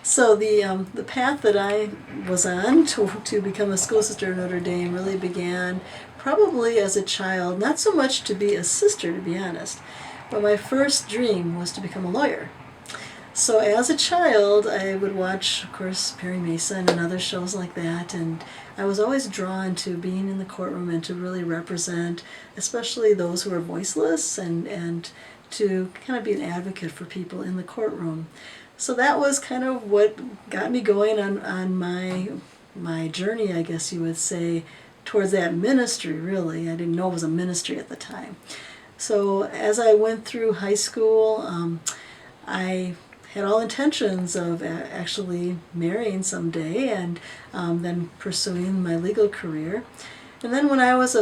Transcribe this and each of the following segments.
So the path that I was on to become a school sister at Notre Dame really began probably as a child, not so much to be a sister, to be honest, but my first dream was to become a lawyer. So as a child, I would watch, of course, Perry Mason and other shows like that, and I was always drawn to being in the courtroom and to really represent, especially those who are voiceless, and to kind of be an advocate for people in the courtroom. So that was kind of what got me going on my journey, I guess you would say, towards that ministry, really. I didn't know it was a ministry at the time. So as I went through high school, I had all intentions of actually marrying someday and then pursuing my legal career. And then when I was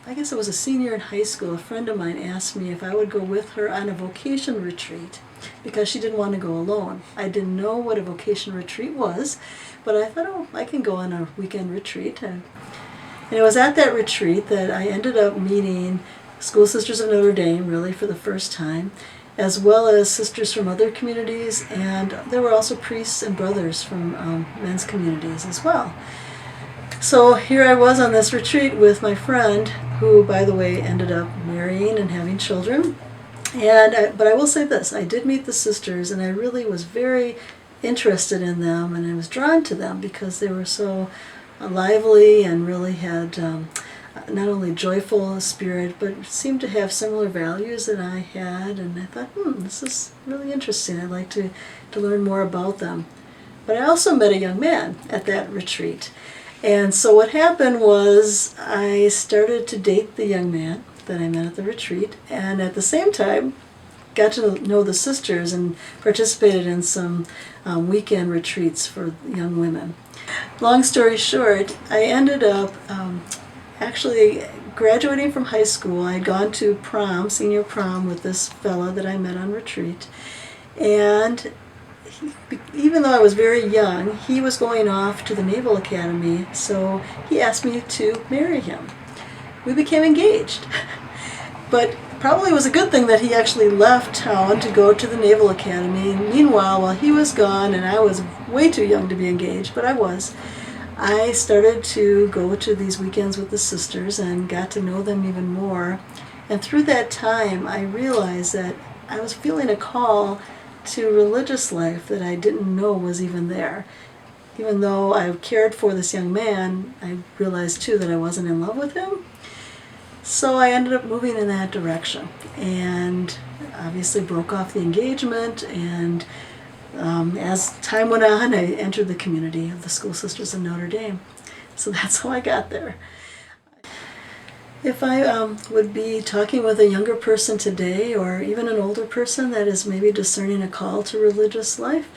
I guess I was a senior in high school, a friend of mine asked me if I would go with her on a vocation retreat because she didn't want to go alone. I didn't know what a vocation retreat was, but I thought, oh, I can go on a weekend retreat. And it was at that retreat that I ended up meeting School Sisters of Notre Dame, really for the first time, as well as sisters from other communities, and there were also priests and brothers from men's communities as well. So here I was on this retreat with my friend, who, by the way, ended up marrying and having children. But I will say this, I did meet the sisters, and I really was very interested in them, and I was drawn to them because they were so lively and really had not only joyful spirit, but seemed to have similar values that I had, and I thought, this is really interesting. I'd like to learn more about them. But I also met a young man at that retreat. And so what happened was I started to date the young man that I met at the retreat, and at the same time got to know the sisters and participated in some weekend retreats for young women. Long story short, I ended up actually graduating from high school. I had gone to prom, senior prom, with this fella that I met on retreat, and even though I was very young, he was going off to the Naval Academy, so he asked me to marry him. We became engaged. But probably it was a good thing that he actually left town to go to the Naval Academy. Meanwhile, while he was gone, and I was way too young to be engaged, but I started to go to these weekends with the sisters and got to know them even more. And through that time, I realized that I was feeling a call to religious life that I didn't know was even there. Even though I cared for this young man, I realized too that I wasn't in love with him. So I ended up moving in that direction and obviously broke off the engagement, and as time went on, I entered the community of the School Sisters of Notre Dame. So that's how I got there. If I would be talking with a younger person today, or even an older person that is maybe discerning a call to religious life,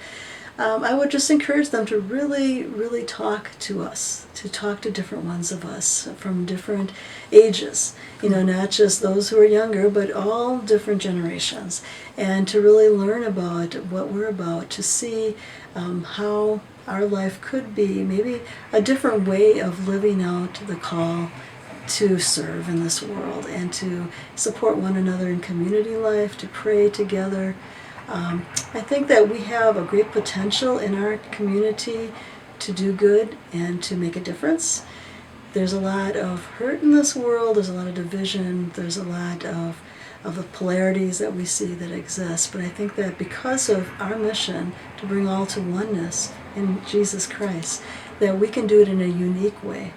I would just encourage them to really, really talk to us, to talk to different ones of us from different ages, not just those who are younger, but all different generations, and to really learn about what we're about, to see how our life could be maybe a different way of living out the call to serve in this world and to support one another in community life, to pray together. I think that we have a great potential in our community to do good and to make a difference. There's a lot of hurt in this world, there's a lot of division, there's a lot of the polarities that we see that exist. But I think that because of our mission to bring all to oneness in Jesus Christ, that we can do it in a unique way.